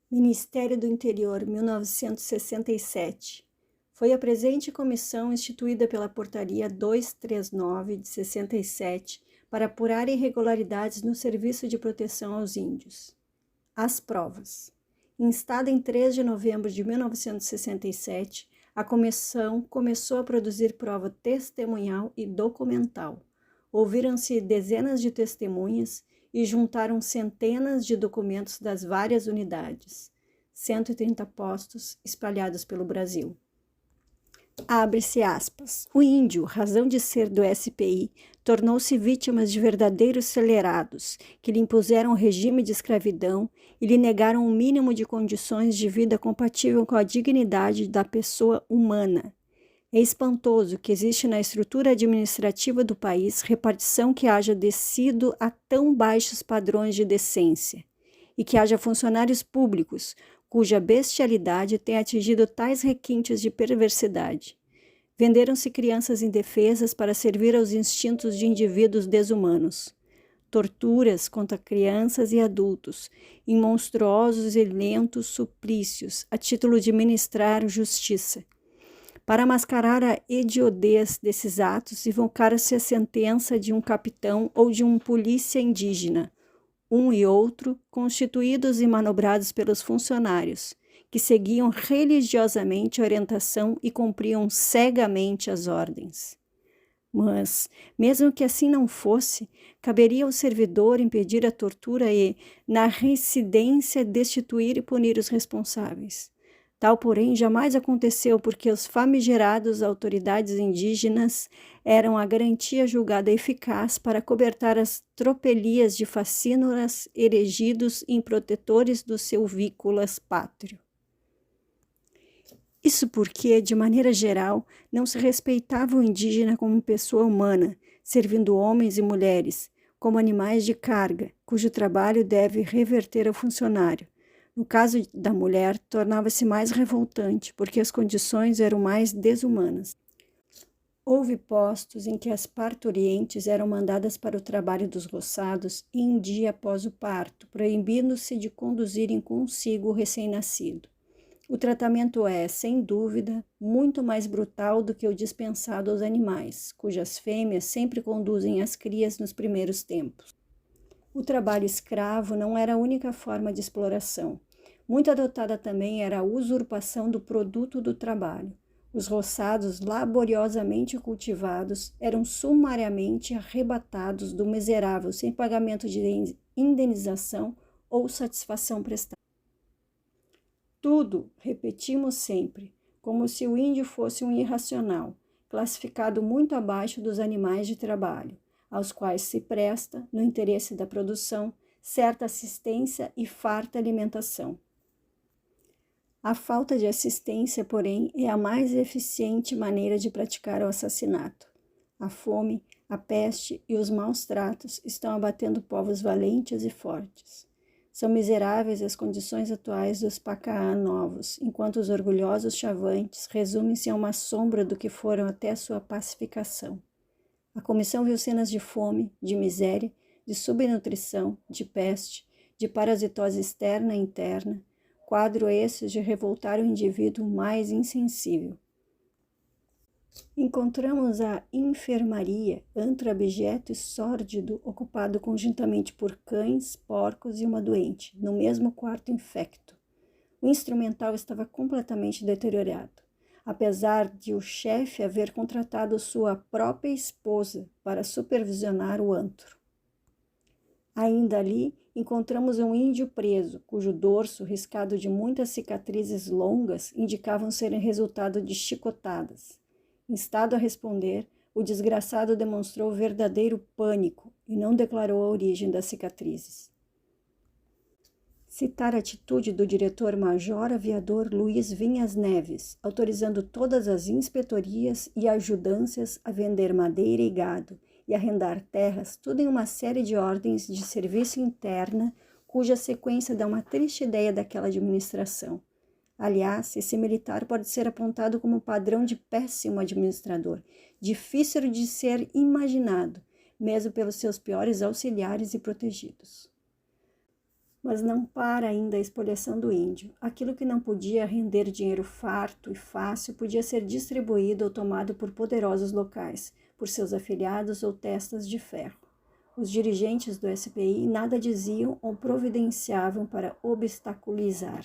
Ministério do Interior, 1967. Foi a presente comissão instituída pela Portaria 239 de 67 para apurar irregularidades no serviço de proteção aos índios. As provas. Instada em 3 de novembro de 1967, a comissão começou a produzir prova testemunhal e documental. Ouviram-se dezenas de testemunhas e juntaram centenas de documentos das várias unidades, 130 postos espalhados pelo Brasil. Abre-se aspas. O índio, razão de ser do SPI, tornou-se vítima de verdadeiros celerados, que lhe impuseram um regime de escravidão e lhe negaram um mínimo de condições de vida compatível com a dignidade da pessoa humana. É espantoso que existe na estrutura administrativa do país repartição que haja descido a tão baixos padrões de decência, e que haja funcionários públicos cuja bestialidade tem atingido tais requintes de perversidade. Venderam-se crianças indefesas para servir aos instintos de indivíduos desumanos. Torturas contra crianças e adultos, em monstruosos e lentos suplícios, a título de ministrar justiça. Para mascarar a hediondez desses atos, invocara-se a sentença de um capitão ou de um polícia indígena, um e outro constituídos e manobrados pelos funcionários, que seguiam religiosamente a orientação e cumpriam cegamente as ordens. Mas, mesmo que assim não fosse, caberia ao servidor impedir a tortura e, na reincidência, destituir e punir os responsáveis. Tal, porém, jamais aconteceu porque os famigerados autoridades indígenas eram a garantia julgada eficaz para cobertar as tropelias de facínoras erigidos em protetores do seu vículas pátrio. Isso porque, de maneira geral, não se respeitava o indígena como pessoa humana, servindo homens e mulheres, como animais de carga, cujo trabalho deve reverter ao funcionário. No caso da mulher, tornava-se mais revoltante, porque as condições eram mais desumanas. Houve postos em que as parturientes eram mandadas para o trabalho dos roçados em dia após o parto, proibindo-se de conduzirem consigo o recém-nascido. O tratamento é, sem dúvida, muito mais brutal do que o dispensado aos animais, cujas fêmeas sempre conduzem as crias nos primeiros tempos. O trabalho escravo não era a única forma de exploração. Muito adotada também era a usurpação do produto do trabalho. Os roçados laboriosamente cultivados eram sumariamente arrebatados do miserável sem pagamento de indenização ou satisfação prestada. Tudo, repetimos sempre, como se o índio fosse um irracional, classificado muito abaixo dos animais de trabalho, aos quais se presta, no interesse da produção, certa assistência e farta alimentação. A falta de assistência, porém, é a mais eficiente maneira de praticar o assassinato. A fome, a peste e os maus tratos estão abatendo povos valentes e fortes. São miseráveis as condições atuais dos Pacaã novos, enquanto os orgulhosos chavantes resumem-se a uma sombra do que foram até a sua pacificação. A comissão viu cenas de fome, de miséria, de subnutrição, de peste, de parasitose externa e interna, quadro esses de revoltar o indivíduo mais insensível. Encontramos a enfermaria, antro abjeto e sórdido, ocupado conjuntamente por cães, porcos e uma doente, no mesmo quarto infecto. O instrumental estava completamente deteriorado, apesar de o chefe haver contratado sua própria esposa para supervisionar o antro. Ainda ali, encontramos um índio preso, cujo dorso, riscado de muitas cicatrizes longas, indicavam serem resultado de chicotadas. Instado a responder, o desgraçado demonstrou verdadeiro pânico e não declarou a origem das cicatrizes. Citar a atitude do diretor-major aviador Luiz Vinhas Neves, autorizando todas as inspetorias e ajudâncias a vender madeira e gado e arrendar terras, tudo em uma série de ordens de serviço interna, cuja sequência dá uma triste ideia daquela administração. Aliás, esse militar pode ser apontado como padrão de péssimo administrador, difícil de ser imaginado, mesmo pelos seus piores auxiliares e protegidos. Mas não para ainda a expoliação do índio. Aquilo que não podia render dinheiro farto e fácil podia ser distribuído ou tomado por poderosos locais, por seus afiliados ou testas de ferro. Os dirigentes do SPI nada diziam ou providenciavam para obstaculizar.